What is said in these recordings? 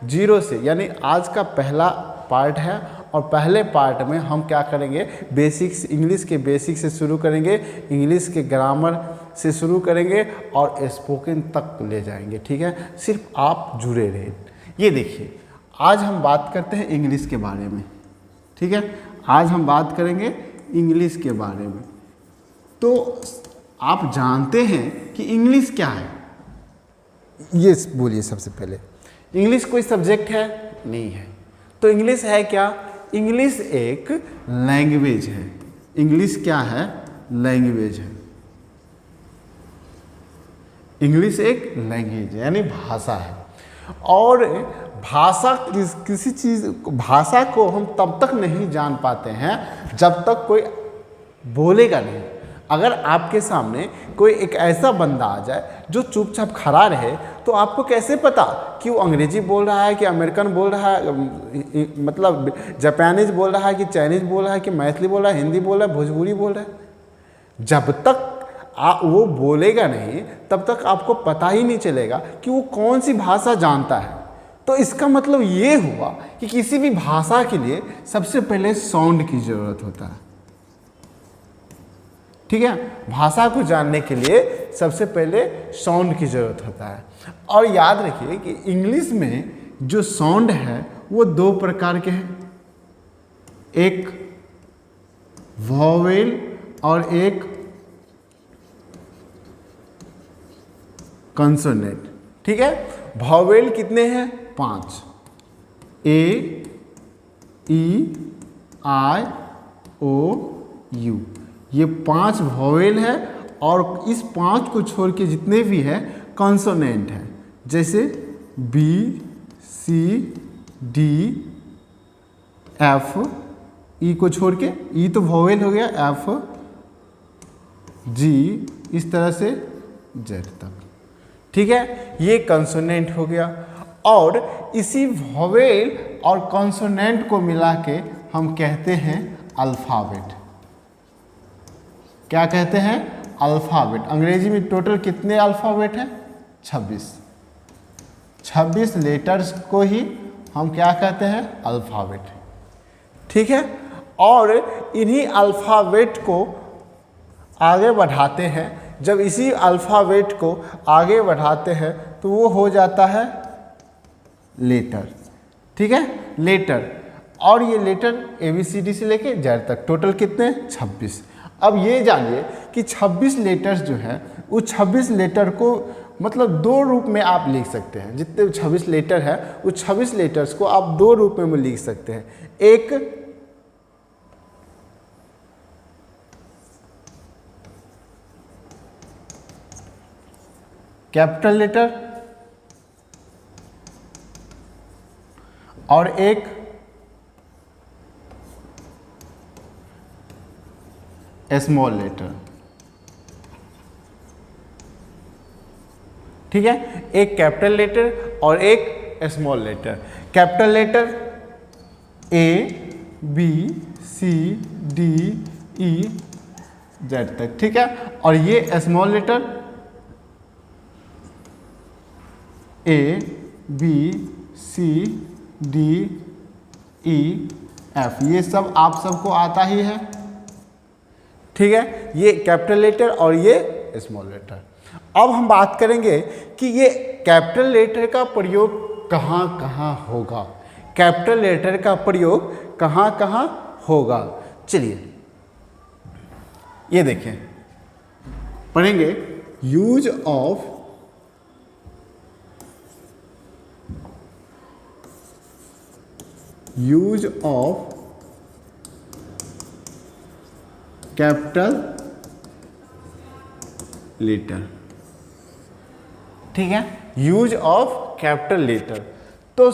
Zero से, यानी आज का पहला पार्ट है और पहले पार्ट में हम क्या करेंगे, बेसिक्स, इंग्लिश के बेसिक से शुरू करेंगे, इंग्लिश के ग्रामर से शुरू करेंगे और स्पोकन तक ले जाएंगे। ठीक है, सिर्फ आप जुड़े रहें। ये देखिए, आज हम बात करते हैं इंग्लिश के बारे में। ठीक है, आज हम बात करेंगे इंग्लिश के बारे में। तो आप जानते हैं कि इंग्लिश क्या है? ये बोलिए सबसे पहले। इंग्लिश कोई सब्जेक्ट है? नहीं है। तो इंग्लिश है क्या? इंग्लिश एक लैंग्वेज है। इंग्लिश क्या है? लैंग्वेज है। इंग्लिश एक लैंग्वेज है, यानी भाषा है। और भाषा किसी चीज़, भाषा को हम तब तक नहीं जान पाते हैं जब तक कोई बोलेगा नहीं। अगर आपके सामने कोई एक ऐसा बंदा आ जाए जो चुपचाप खड़ा रहे, तो आपको कैसे पता कि वो अंग्रेजी बोल रहा है कि अमेरिकन बोल रहा है, मतलब जापानीज बोल रहा है कि चाइनीज बोल रहा है कि मैथिली बोल रहा है, हिंदी बोल रहा है, भोजपुरी बोल रहा है? जब तक वो बोलेगा नहीं तब तक आपको पता ही नहीं चलेगा कि वो कौन सी भाषा जानता है। तो इसका मतलब ये हुआ कि किसी भी भाषा के लिए सबसे पहले साउंड की ज़रूरत होता है। ठीक है, भाषा को जानने के लिए सबसे पहले साउंड की ज़रूरत होता है। और याद रखिए कि इंग्लिश में जो साउंड है वो दो प्रकार के हैं, एक वॉवेल और एक कंसोनेंट। ठीक है, वॉवेल कितने हैं? 5, ए, ई, आई, ओ, यू। ये 5 वॉवेल है और इस 5 को छोड़ के जितने भी हैं कॉन्सोनेंट हैं, जैसे बी, सी, डी, एफ। ई को छोड़ के, ई तो वॉवेल हो गया, एफ, जी, इस तरह से जेड तक। ठीक है, ये कॉन्सोनेंट हो गया। और इसी वॉवेल और कॉन्सोनेंट को मिला के हम कहते हैं अल्फ़ाबेट। क्या कहते हैं? अल्फ़ाबेट। अंग्रेजी में टोटल कितने अल्फ़ाबेट हैं? 26। 26 लेटर्स को ही हम क्या कहते हैं? अल्फ़ाबेट। ठीक है, और इन्हीं अल्फ़ाबेट को आगे बढ़ाते हैं। जब इसी अल्फ़ाबेट को आगे बढ़ाते हैं तो वो हो जाता है लेटर। ठीक है, लेटर। और ये लेटर ABCD से लेके जेड तक टोटल कितने? 26। अब ये जानिए कि 26 लेटर्स जो है, उस 26 लेटर को मतलब 2 रूप में आप लिख सकते हैं। जितने 26 लेटर है उस 26 लेटर्स को आप 2 रूप में लिख सकते हैं। एक कैपिटल लेटर और एक स्मॉल लेटर। ठीक है, एक कैपिटल लेटर और एक small letter. Capital letter A, B, C, D, E, Z तक। ठीक है, और ये small letter A, B, C, D, E, F। ये सब आप सबको आता ही है। ठीक है, ये कैपिटल लेटर और ये स्मॉल लेटर। अब हम बात करेंगे कि ये कैपिटल लेटर का प्रयोग कहाँ कहाँ होगा। कैपिटल लेटर का प्रयोग कहाँ कहाँ होगा, चलिए ये देखें, पढ़ेंगे। Use of capital letter. ठीक है, यूज ऑफ कैपिटल लेटर। तो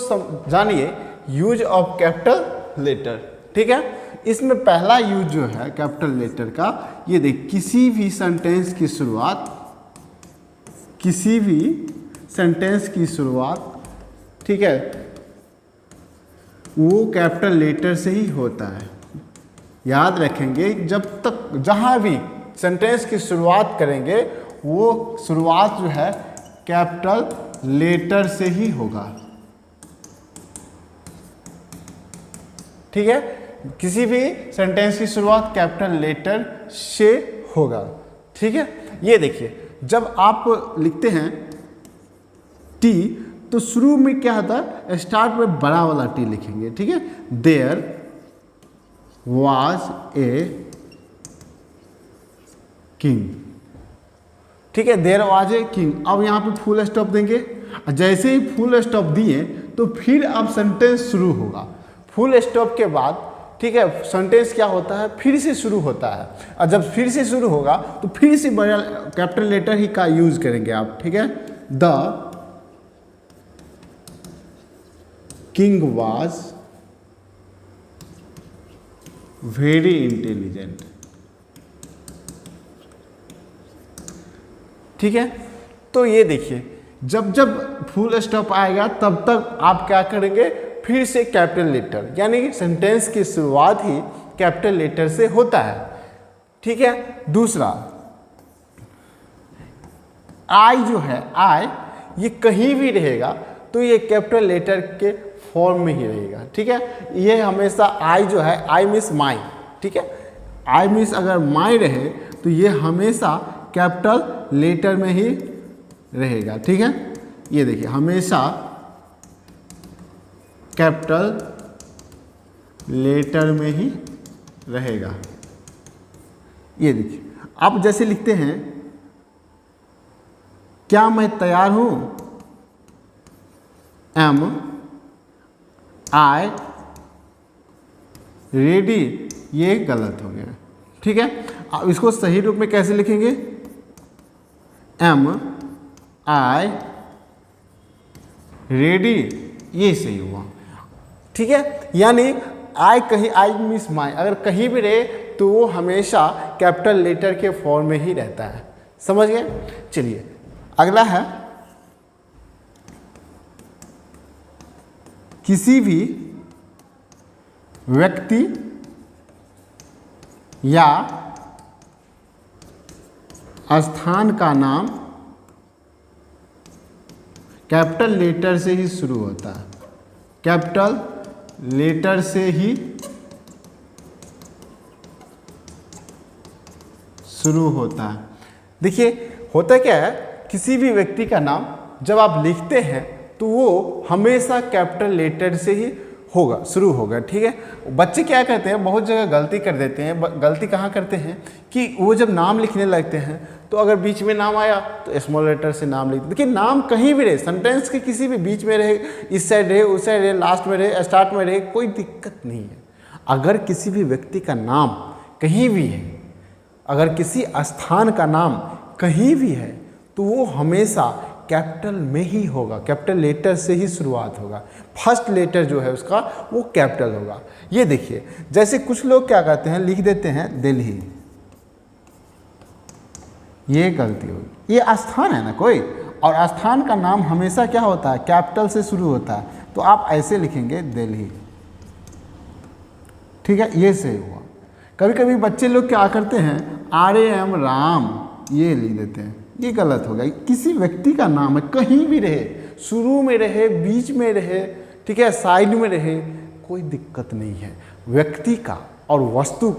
जानिए यूज ऑफ कैपिटल लेटर। ठीक है, इसमें पहला यूज जो है कैपिटल लेटर का, ये देख, किसी भी सेंटेंस की शुरुआत, ठीक है, वो कैपिटल लेटर से ही होता है। याद रखेंगे, जब तक जहाँ भी सेंटेंस की शुरुआत करेंगे वो शुरुआत जो है कैपिटल लेटर से ही होगा। ठीक है, किसी भी सेंटेंस की शुरुआत कैपिटल लेटर से होगा। ठीक है, ये देखिए जब आप लिखते हैं टी तो शुरू में क्या होता है, स्टार्ट में बड़ा वाला टी लिखेंगे। ठीक है, देयर वाज ए किंग। ठीक है, देयर वाज ए किंग। अब यहाँ पे फुल स्टॉप देंगे, जैसे ही फुल स्टॉप दिए तो फिर अब सेंटेंस शुरू होगा। फुल स्टॉप के बाद ठीक है सेंटेंस क्या होता है, फिर से शुरू होता है, और जब फिर से शुरू होगा तो फिर से बड़ा कैपिटल लेटर ही का यूज करेंगे आप। ठीक है, the king was very intelligent. ठीक है, तो ये देखिए जब जब फुल स्टॉप आएगा तब तक आप क्या करेंगे, फिर से कैपिटल लेटर, यानी कि सेंटेंस की शुरुआत ही कैपिटल लेटर से होता है। ठीक है, दूसरा आई जो है, आई ये कहीं भी रहेगा तो ये कैपिटल लेटर के फॉर्म में ही रहेगा। ठीक है, ये हमेशा आई जो है, आई मीन्स माई। ठीक है, आई मीन्स अगर माई रहे तो ये हमेशा कैपिटल लेटर में ही रहेगा। ठीक है, ये देखिए हमेशा कैपिटल लेटर में ही रहेगा। ये देखिए आप जैसे लिखते हैं क्या मैं तैयार हूं, एम आई रेडी, ये गलत हो गया। ठीक है, अब इसको सही रूप में कैसे लिखेंगे, एम आई रेडी, ये सही हुआ। ठीक है, यानी आई कहीं, आई मीन्स माई अगर कहीं भी रहे तो वो हमेशा कैपिटल लेटर के फॉर्म में ही रहता है। समझ गए। चलिए अगला है, किसी भी व्यक्ति या स्थान का नाम कैपिटल लेटर से ही शुरू होता है। कैपिटल लेटर से ही शुरू होता है। देखिए होता क्या है, किसी भी व्यक्ति का नाम जब आप लिखते हैं तो वो हमेशा कैपिटल लेटर से ही होगा, शुरू होगा। ठीक है, बच्चे क्या करते हैं, बहुत जगह गलती कर देते हैं। गलती कहाँ करते हैं कि वो जब नाम लिखने लगते हैं तो अगर बीच में नाम आया तो स्मॉल लेटर से नाम लिखते। देखिए नाम कहीं भी रहे, सेंटेंस के किसी भी बीच में रहे, इस साइड रहे, उस साइड रहे, लास्ट में रहे, स्टार्ट में रहे, कोई दिक्कत नहीं है। अगर किसी भी व्यक्ति का नाम कहीं भी है, अगर किसी स्थान का नाम कहीं भी है तो वो हमेशा कैपिटल में ही होगा, कैपिटल लेटर से ही शुरुआत होगा। फर्स्ट लेटर जो है उसका वो कैपिटल होगा। ये देखिए जैसे कुछ लोग क्या करते हैं, लिख देते हैं दिल्ली, ये गलती होगी। ये स्थान है ना कोई, और स्थान का नाम हमेशा क्या होता है, कैपिटल से शुरू होता है। तो आप ऐसे लिखेंगे दिल्ली। ठीक है, ये सही हुआ। कभी कभी बच्चे लोग क्या करते हैं, RAM राम ये लिख देते हैं, ये गलत हो गया। किसी व्यक्ति का नाम है, कहीं भी रहे, शुरू में रहे, बीच में रहे, ठीक है, साइड में रहे, कोई दिक्कत नहीं है। व्यक्ति का और वस्तु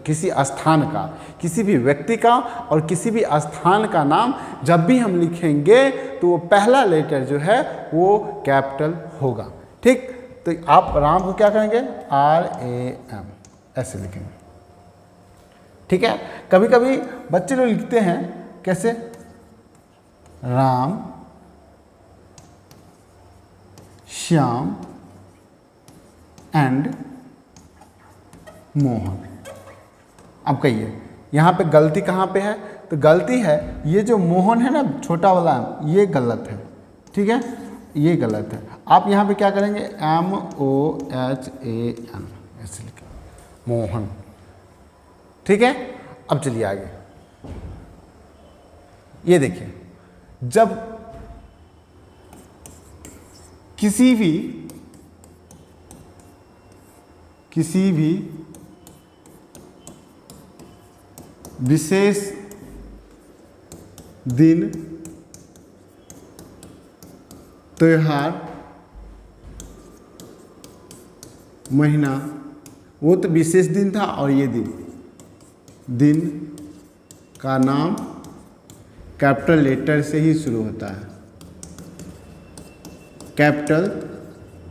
किसी स्थान का, किसी भी व्यक्ति का और किसी भी स्थान का नाम जब भी हम लिखेंगे तो वो पहला लेटर जो है वो कैपिटल होगा। ठीक, तो आप राम को क्या करेंगे, RAM ऐसे लिखेंगे। ठीक है, कभी कभी बच्चे लोग लिखते हैं कैसे, राम श्याम एंड मोहन। अब कहिए यहाँ पे गलती कहाँ पे है, तो गलती है ये जो मोहन है ना छोटा वाला, ये गलत है। ठीक है, ये गलत है। आप यहाँ पे क्या करेंगे, MOHAN ऐसे लिखें, मोहन। ठीक है, अब चलिए आगे। ये देखिए जब किसी भी विशेष दिन, त्योहार महीना, वो तो विशेष दिन था, और ये दिन का नाम कैपिटल लेटर से ही शुरू होता है, कैपिटल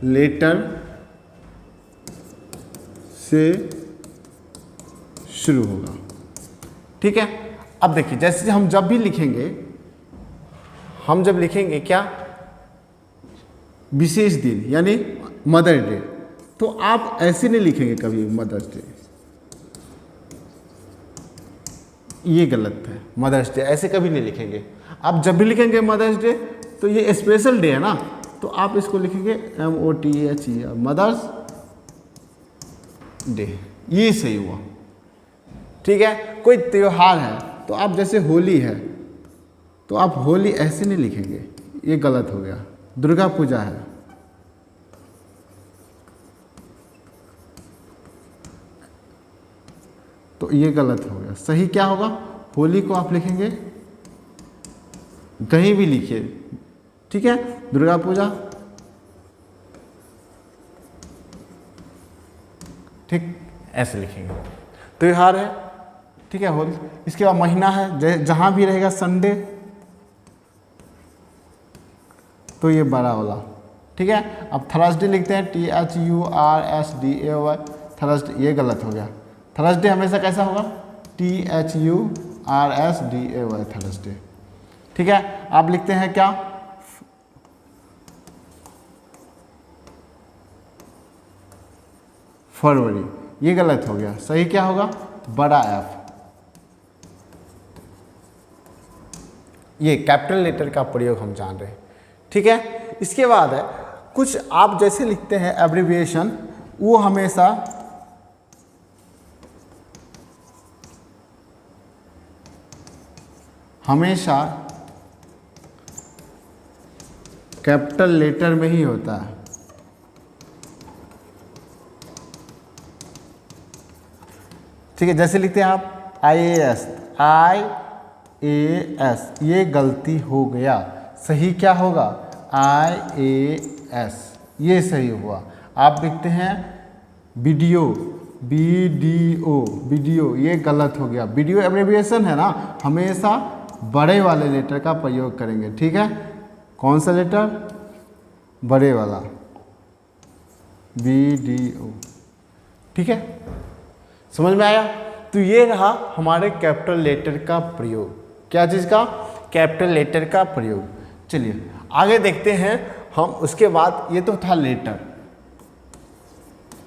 लेटर से शुरू होगा। ठीक है। अब देखिए, जैसे हम जब भी लिखेंगे, हम जब लिखेंगे क्या, विशेष दिन यानी मदर डे, तो आप ऐसे नहीं लिखेंगे कभी मदर्स डे, ये गलत है। मदर्स डे ऐसे कभी नहीं लिखेंगे। आप जब भी लिखेंगे मदर्स डे, तो ये स्पेशल डे है ना, तो आप इसको लिखेंगे MOTHE, मदर्स डे, ये सही हुआ। ठीक है। कोई त्योहार है, तो आप जैसे होली है, तो आप होली ऐसे नहीं लिखेंगे, ये गलत हो गया। दुर्गा पूजा है, तो ये गलत हो गया। सही क्या होगा, होली को आप लिखेंगे, कहीं भी लिखिए, ठीक है। दुर्गा पूजा, ठीक, ऐसे लिखेंगे। त्योहार है, ठीक है, होली। इसके बाद महीना है, जहां भी रहेगा संडे, तो ये बड़ा वाला, ठीक है। अब थर्सडे लिखते हैं, THURSDAY, थर्सडे, ये गलत हो गया। थर्सडे हमेशा कैसा होगा, THURSDAY, थर्सडे। ठीक है। आप लिखते हैं क्या, फरवरी, ये गलत हो गया। सही क्या होगा, बड़ा F। ये कैपिटल लेटर का प्रयोग हम जान रहे हैं। ठीक है। इसके बाद है कुछ आप जैसे लिखते हैं एब्रिविएशन, वो हमेशा कैपिटल लेटर में ही होता है। ठीक है। जैसे लिखते हैं आप IAS, ये गलती हो गया। सही क्या होगा, IAS, ये सही हुआ। आप लिखते हैं वीडियो, वीडियो, ये गलत हो गया। वीडियो एब्रिविएशन है ना, हमेशा बड़े वाले लेटर का प्रयोग करेंगे। ठीक है। कौन सा लेटर, बड़े वाला, VDO। ठीक है, समझ में आया। तो ये रहा हमारे कैपिटल लेटर का प्रयोग। क्या चीज़ का, कैपिटल लेटर का प्रयोग। चलिए आगे देखते हैं हम। उसके बाद ये तो था लेटर,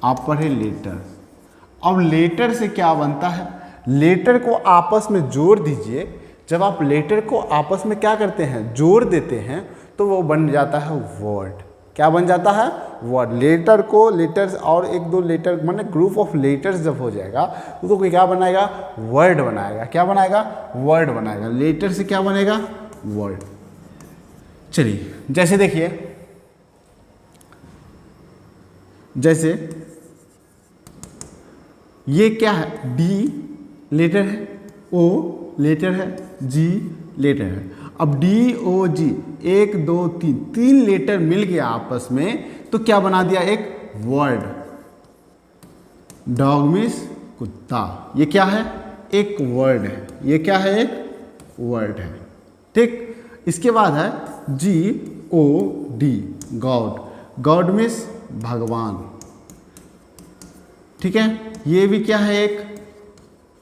आप पढ़े लेटर। अब लेटर से क्या बनता है, लेटर को आपस में जोड़ दीजिए। जब आप लेटर को आपस में क्या करते हैं, जोड़ देते हैं, तो वो बन जाता है वर्ड। क्या बन जाता है, वर्ड। लेटर को, लेटर्स और एक दो लेटर, माने ग्रुप ऑफ लेटर्स जब हो जाएगा, तो क्या बनाएगा, वर्ड बनाएगा। क्या बनाएगा, वर्ड बनाएगा। लेटर से क्या बनेगा, वर्ड। चलिए जैसे देखिए, जैसे ये क्या है, डी लेटर है, ओ लेटर है, जी लेटर है। अब DOG, 1 2 3, 3 लेटर मिल गया आपस में, तो क्या बना दिया, एक वर्ड। डॉग मीन्स कुत्ता, ये क्या है, एक वर्ड है। ये क्या है, एक वर्ड है। ठीक। इसके बाद है GOD, गॉड, गॉड मीन्स भगवान। ठीक है, ये भी क्या है, एक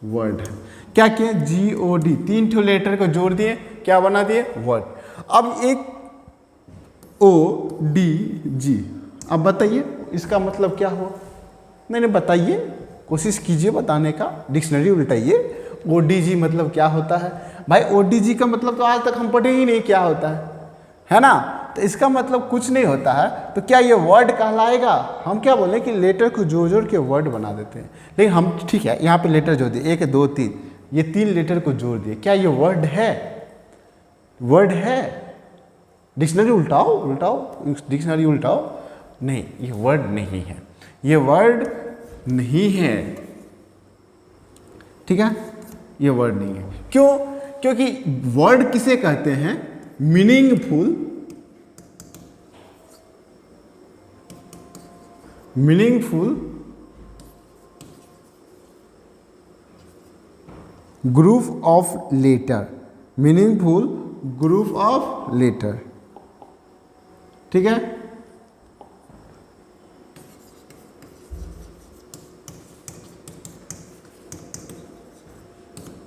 वर्ड है। क्या किया, GOD, 3 ठो लेटर को जोड़ दिए, क्या बना दिए, वर्ड। अब एक ODG, अब बताइए इसका मतलब क्या हुआ। नहीं बताइए, कोशिश कीजिए बताने का, डिक्शनरी उल्टाइए। ODG मतलब क्या होता है भाई। ODG का मतलब तो आज तक हम पढ़े ही नहीं क्या होता है ना। तो इसका मतलब कुछ नहीं होता है, तो क्या ये वर्ड कहलाएगा। हम क्या बोले कि लेटर को जोड़ जोड़ के वर्ड बना देते हैं। लेकिन हम, ठीक है, यहाँ पे लेटर जोड़ दिए, 1 2 3, ये 3 लेटर को जोड़ दिए, क्या ये वर्ड है, वर्ड है। डिक्शनरी उल्टाओ, डिक्शनरी उल्टाओ। नहीं, ये वर्ड नहीं है, ये वर्ड नहीं है। ठीक है, ये वर्ड नहीं है। क्यों, क्योंकि वर्ड किसे कहते हैं, meaningful meaningful group of letter, meaningful group of letter, ठीक है।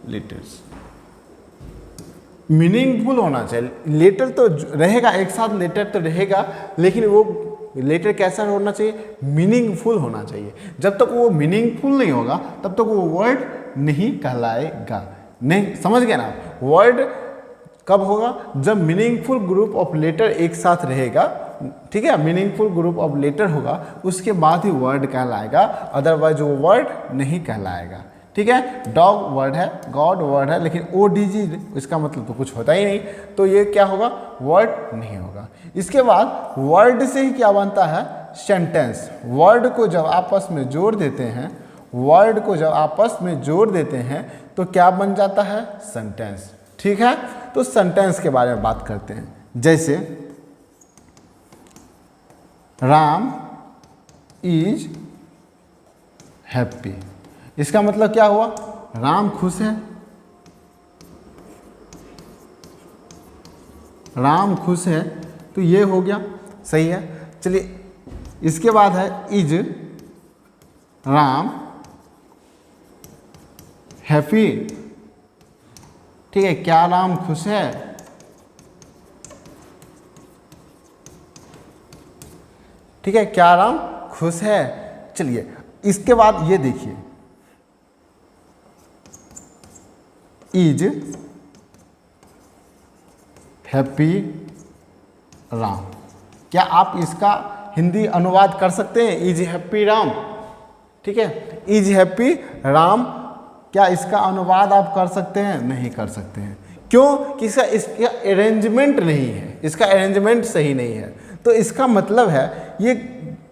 लेटर्स मीनिंगफुल होना चाहिए, लेटर तो रहेगा एक साथ, लेटर तो रहेगा, लेकिन वो लेटर कैसा होना चाहिए, मीनिंगफुल होना चाहिए। जब तक वो मीनिंगफुल नहीं होगा तब तक वो वर्ड नहीं कहलाएगा। नहीं समझ गए ना, वर्ड कब होगा, जब मीनिंगफुल ग्रुप ऑफ लेटर एक साथ रहेगा, ठीक है, मीनिंगफुल ग्रुप ऑफ लेटर होगा उसके बाद ही वर्ड कहलाएगा, अदरवाइज वो वर्ड नहीं कहलाएगा, ठीक है। डॉग वर्ड है, गॉड वर्ड है, लेकिन ODG इसका मतलब तो कुछ होता ही नहीं, तो ये क्या होगा, वर्ड नहीं होगा। इसके बाद वर्ड से ही क्या बनता है, सेंटेंस। वर्ड को जब आपस में जोड़ देते हैं, वर्ड को जब आपस में जोड़ देते हैं तो क्या बन जाता है, सेंटेंस, ठीक है। तो सेंटेंस के बारे में बात करते हैं। जैसे राम इज हैप्पी, इसका मतलब क्या हुआ, राम खुश है, राम खुश है, तो ये हो गया, सही है। चलिए इसके बाद है इज राम हैप्पी, ठीक है, क्या राम खुश है, ठीक है, क्या राम खुश है। चलिए इसके बाद ये देखिए, इज हैप्पी राम, क्या आप इसका हिंदी अनुवाद कर सकते हैं, इज हैप्पी राम, ठीक है, इज हैप्पी राम, क्या इसका अनुवाद आप कर सकते हैं, नहीं कर सकते हैं। क्यों, कि इसका अरेंजमेंट नहीं है, इसका अरेंजमेंट सही नहीं है। तो इसका मतलब है ये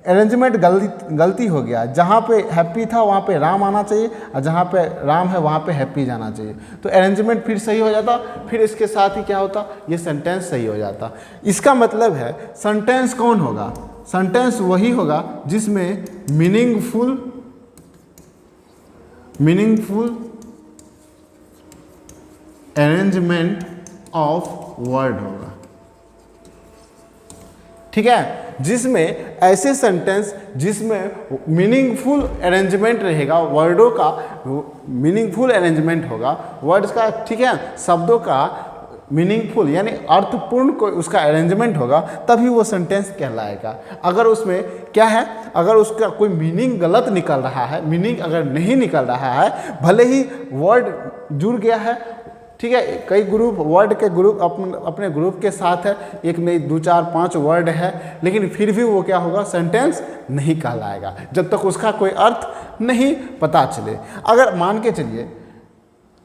अरेंजमेंट गलती हो गया, जहाँ पे हैप्पी था वहाँ पे राम आना चाहिए, और जहाँ पे राम है वहाँ पे हैप्पी जाना चाहिए, तो अरेंजमेंट फिर सही हो जाता, फिर इसके साथ ही क्या होता, ये सेंटेंस सही हो जाता। इसका मतलब है सेंटेंस कौन होगा, सेंटेंस वही होगा जिसमें मीनिंगफुल अरेंजमेंट ऑफ वर्ड होगा, ठीक है, जिसमें ऐसे सेंटेंस जिसमें मीनिंगफुल अरेंजमेंट रहेगा, वर्डों का मीनिंगफुल अरेंजमेंट होगा, वर्ड्स का, ठीक है, शब्दों का मीनिंगफुल यानी अर्थपूर्ण कोई उसका अरेंजमेंट होगा, तभी वो सेंटेंस कहलाएगा। अगर उसमें क्या है, अगर उसका कोई मीनिंग गलत निकल रहा है, मीनिंग अगर नहीं निकल रहा है, भले ही वर्ड जुड़ गया है, ठीक है, कई ग्रुप वर्ड के ग्रुप अपने ग्रुप के साथ है, एक में 2 4 5 वर्ड है, लेकिन फिर भी वो क्या होगा, सेंटेंस नहीं कहलाएगा जब तक उसका कोई अर्थ नहीं पता चले। अगर मान के चलिए,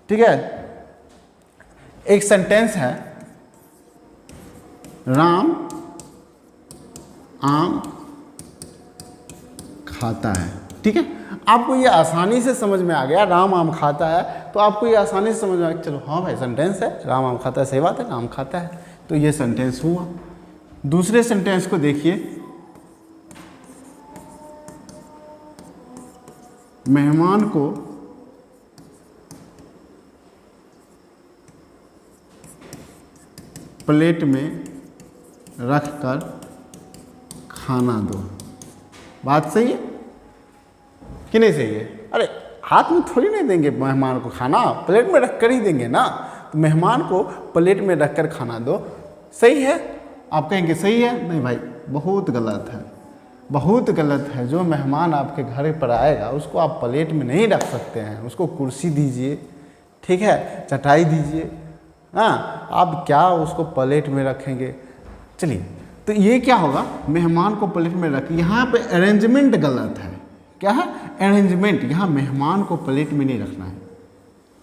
ठीक है, एक सेंटेंस है, राम आम खाता है, ठीक है, आपको ये आसानी से समझ में आ गया, राम आम खाता है, तो आपको ये आसानी से समझ में आ गया, चलो हाँ भाई सेंटेंस है, राम आम खाता है, सही बात है, राम खाता है, तो ये सेंटेंस हुआ। दूसरे सेंटेंस को देखिए, मेहमान को प्लेट में रखकर खाना दो, बात सही है कि नहीं सही है? अरे हाथ में थोड़ी नहीं देंगे मेहमान को खाना, प्लेट में रख कर ही देंगे ना, तो मेहमान को प्लेट में रख कर खाना दो, सही है। आप कहेंगे सही है, नहीं भाई बहुत गलत है, बहुत गलत है। जो मेहमान आपके घर पर आएगा उसको आप प्लेट में नहीं रख सकते हैं, उसको कुर्सी दीजिए, ठीक है, चटाई दीजिए, हाँ, आप क्या उसको प्लेट में रखेंगे। चलिए, तो ये क्या होगा, मेहमान को प्लेट में रख, यहाँ पे अरेंजमेंट गलत है, क्या है अरेंजमेंट, यहाँ मेहमान को प्लेट में नहीं रखना है,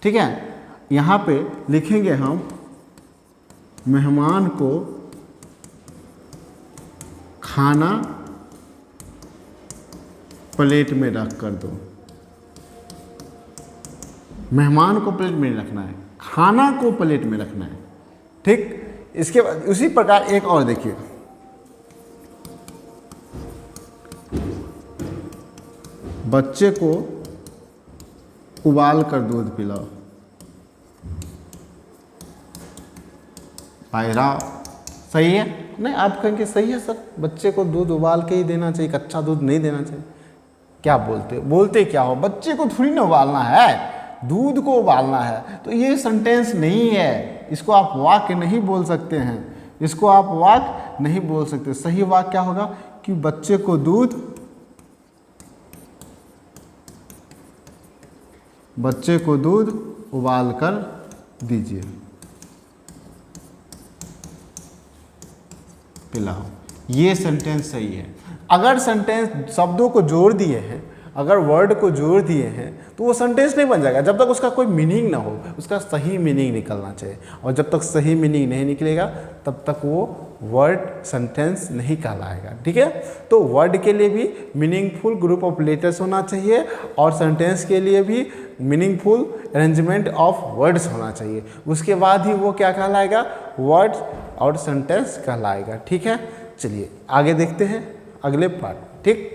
ठीक है, यहाँ पे लिखेंगे हम मेहमान को खाना प्लेट में रख कर दो, मेहमान को प्लेट में नहीं रखना है, खाना को प्लेट में रखना है, ठीक। इसके बाद उसी प्रकार एक और देखिए, बच्चे को उबाल कर दूध पिलाओ। पायरा सही है? नहीं, आप कहेंगे सही है सर, बच्चे को दूध उबाल के ही देना चाहिए, कच्चा दूध नहीं देना चाहिए। क्या बोलते क्या हो? बच्चे को थोड़ी ना उबालना है, दूध को उबालना है। तो ये सेंटेंस नहीं है, इसको आप वाक्य नहीं बोल सकते हैं, इसको आप वाक्य नहीं बोल सकते। सही वाक्य क्या होगा कि बच्चे को दूध उबाल कर दीजिए, पिलाओ। ये सेंटेंस सही है। अगर सेंटेंस शब्दों को जोड़ दिए हैं, अगर वर्ड को जोड़ दिए हैं, तो वो सेंटेंस नहीं बन जाएगा जब तक उसका कोई मीनिंग ना हो। उसका सही मीनिंग निकलना चाहिए, और जब तक सही मीनिंग नहीं निकलेगा तब तक वो वर्ड सेंटेंस नहीं कहलाएगा। ठीक है? तो वर्ड के लिए भी मीनिंगफुल ग्रुप ऑफ लेटर्स होना चाहिए, और सेंटेंस के लिए भी मीनिंगफुल अरेंजमेंट ऑफ वर्ड्स होना चाहिए। उसके बाद ही वो क्या कहलाएगा? वर्ड और सेंटेंस कहलाएगा। ठीक है? चलिए आगे देखते हैं अगले पार्ट। ठीक।